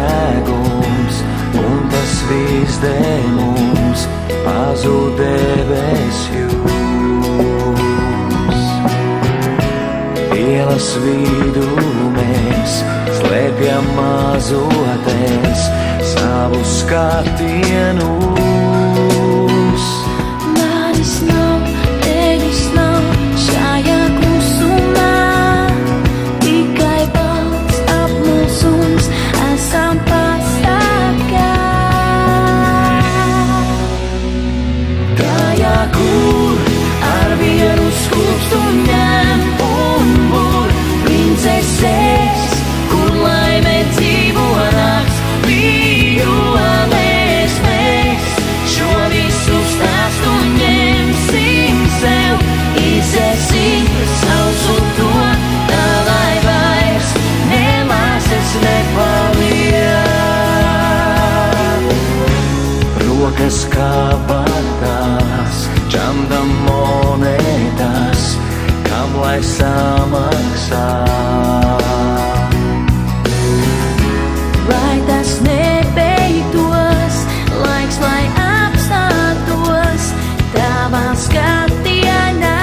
degums, un tas viss dēļ mums pazūd debes jūs. Ielas vidū mēs slēpjam mazoties savu skatienus. Manis nav, tevis nav šajā klusumā, tikai balts apmulsums esam pasakā. Tajā, kur ar vienu skūpstu ņem un bur princeses, kur laime dzīvo nakts, vijoles mēs šo visu stāstu ņemsim sev, iziesim sausu to, tā lai vairs nelāses nepaliek. Rokas kabatās, čamdam monetas, kam lai samaksā. Lai tas nebeigtos, laiks, lai apstātos tavā skatienā.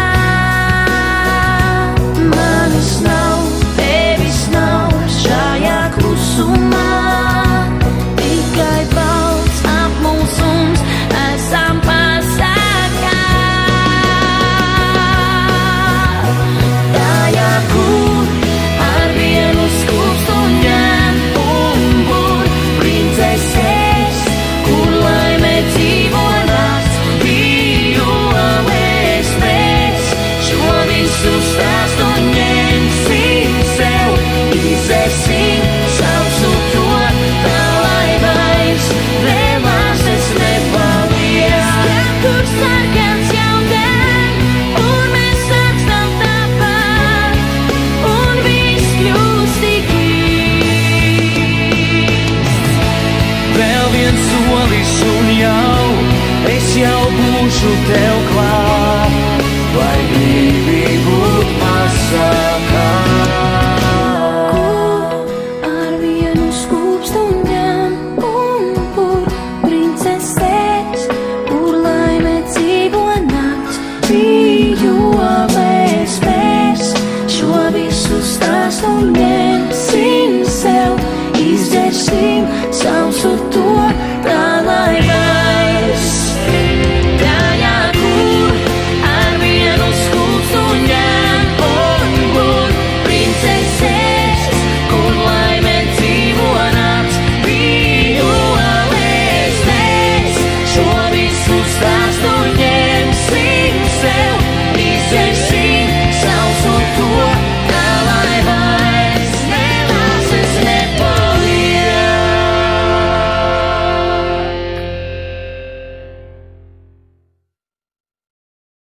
Manis nav, tevis nav šajā klusumā, tikai balts apmulsums esam pasakā. Tajā, kur ar vienu skūpstu ņem un bur princeses, kur laime dzīvo nakts, vijoles mēs šo visu stāstu ņemsim sev, iziesim sausu to, tā lai vairs nelāses nepaliek. Kur sarkans jau deg, un mēs sākstam tāpat, un viss kļūst tik īsts. Vēl viens solis un jau, es jau būšu tev klāt, vai gribi būt pasakā. Kur ar vienu skūpstu ņem un bur princeses, kur laime dzīvo nakts, vijoles mēs šo visu stāstu ņemsim